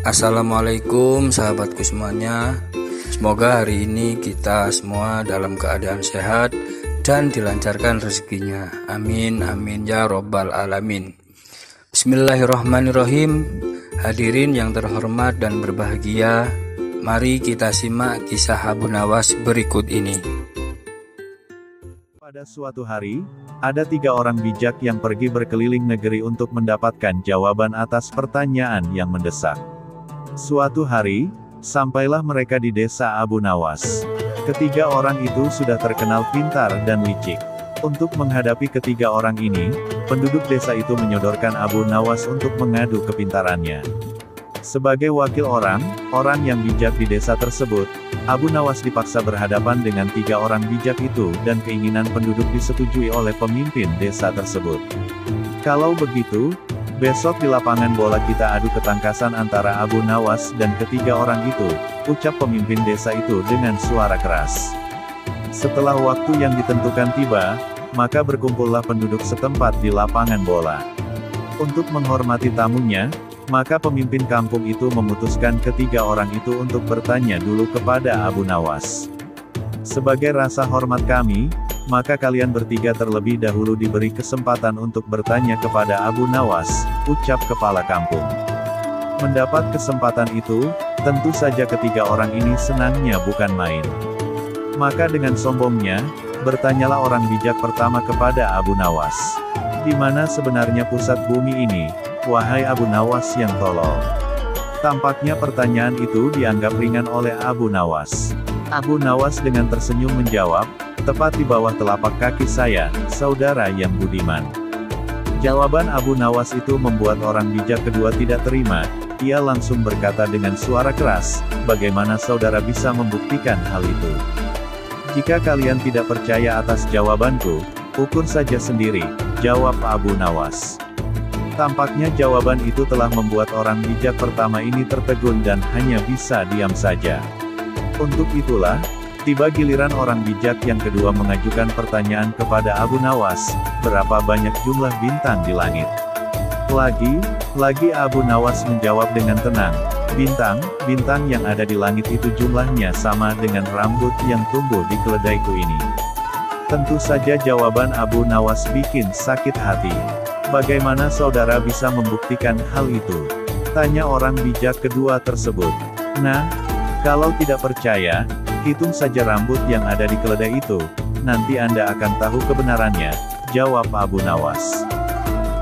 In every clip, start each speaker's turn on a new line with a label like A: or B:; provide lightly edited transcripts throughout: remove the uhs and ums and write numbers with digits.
A: Assalamualaikum sahabatku semuanya. Semoga hari ini kita semua dalam keadaan sehat dan dilancarkan rezekinya. Amin amin ya robbal alamin. Bismillahirrahmanirrahim. Hadirin yang terhormat dan berbahagia, mari kita simak kisah Abu Nawas berikut ini.
B: Pada suatu hari, ada 3 orang bijak yang pergi berkeliling negeri untuk mendapatkan jawaban atas pertanyaan yang mendesak. Suatu hari, sampailah mereka di desa Abu Nawas. Ketiga orang itu sudah terkenal pintar dan licik. Untuk menghadapi ketiga orang ini, penduduk desa itu menyodorkan Abu Nawas untuk mengadu kepintarannya. Sebagai wakil orang yang bijak di desa tersebut, Abu Nawas dipaksa berhadapan dengan 3 orang bijak itu dan keinginan penduduk disetujui oleh pemimpin desa tersebut. Kalau begitu, besok di lapangan bola kita adu ketangkasan antara Abu Nawas dan ketiga orang itu, ucap pemimpin desa itu dengan suara keras. Setelah waktu yang ditentukan tiba, maka berkumpullah penduduk setempat di lapangan bola. Untuk menghormati tamunya, maka pemimpin kampung itu memutuskan ketiga orang itu untuk bertanya dulu kepada Abu Nawas. Sebagai rasa hormat kami, maka kalian bertiga terlebih dahulu diberi kesempatan untuk bertanya kepada Abu Nawas, ucap kepala kampung. Mendapat kesempatan itu, tentu saja ketiga orang ini senangnya bukan main. Maka dengan sombongnya, bertanyalah orang bijak pertama kepada Abu Nawas. Di mana sebenarnya pusat bumi ini, wahai Abu Nawas yang tolol? Tampaknya pertanyaan itu dianggap ringan oleh Abu Nawas. Abu Nawas dengan tersenyum menjawab, tepat di bawah telapak kaki saya, saudara yang budiman. Jawaban Abu Nawas itu membuat orang bijak kedua tidak terima. Ia langsung berkata dengan suara keras, bagaimana saudara bisa membuktikan hal itu? Jika kalian tidak percaya atas jawabanku, ukur saja sendiri, jawab Abu Nawas. Tampaknya jawaban itu telah membuat orang bijak pertama ini tertegun dan hanya bisa diam saja. Untuk itulah, tiba giliran orang bijak yang kedua mengajukan pertanyaan kepada Abu Nawas, berapa banyak jumlah bintang di langit? Lagi Abu Nawas menjawab dengan tenang, bintang yang ada di langit itu jumlahnya sama dengan rambut yang tumbuh di keledaiku ini. Tentu saja jawaban Abu Nawas bikin sakit hati. Bagaimana saudara bisa membuktikan hal itu? Tanya orang bijak kedua tersebut. Nah, kalau tidak percaya, hitung saja rambut yang ada di keledai itu, nanti Anda akan tahu kebenarannya, jawab Abu Nawas.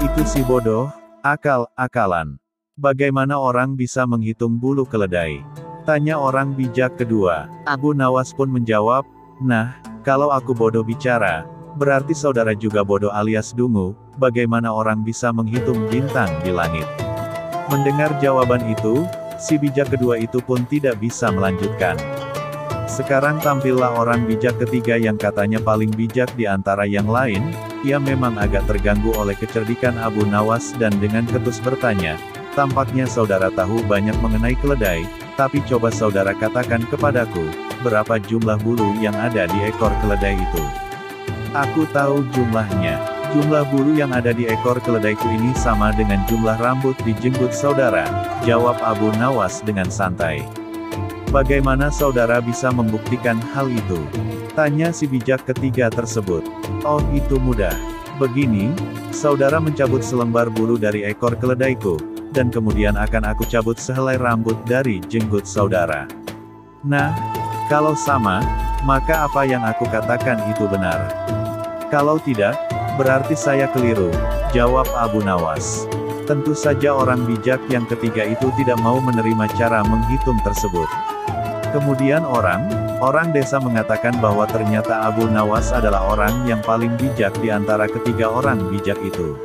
B: Itu si bodoh, akal-akalan. Bagaimana orang bisa menghitung bulu keledai? Tanya orang bijak kedua. Abu Nawas pun menjawab, nah, kalau aku bodoh bicara, berarti saudara juga bodoh alias dungu, bagaimana orang bisa menghitung bintang di langit? Mendengar jawaban itu, si bijak kedua itu pun tidak bisa melanjutkan. Sekarang tampillah orang bijak ketiga yang katanya paling bijak di antara yang lain. Ia memang agak terganggu oleh kecerdikan Abu Nawas dan dengan ketus bertanya, tampaknya saudara tahu banyak mengenai keledai, tapi coba saudara katakan kepadaku, berapa jumlah bulu yang ada di ekor keledai itu? Aku tahu jumlahnya. Jumlah bulu yang ada di ekor keledaiku ini sama dengan jumlah rambut di jenggot saudara, jawab Abu Nawas dengan santai. Bagaimana saudara bisa membuktikan hal itu? Tanya si bijak ketiga tersebut. Oh, itu mudah. Begini, saudara mencabut selembar bulu dari ekor keledaiku, dan kemudian akan aku cabut sehelai rambut dari jenggot saudara. Nah, kalau sama, maka apa yang aku katakan itu benar. Kalau tidak, berarti saya keliru, jawab Abu Nawas. Tentu saja orang bijak yang ketiga itu tidak mau menerima cara menghitung tersebut. Kemudian orang desa mengatakan bahwa ternyata Abu Nawas adalah orang yang paling bijak di antara ketiga orang bijak itu.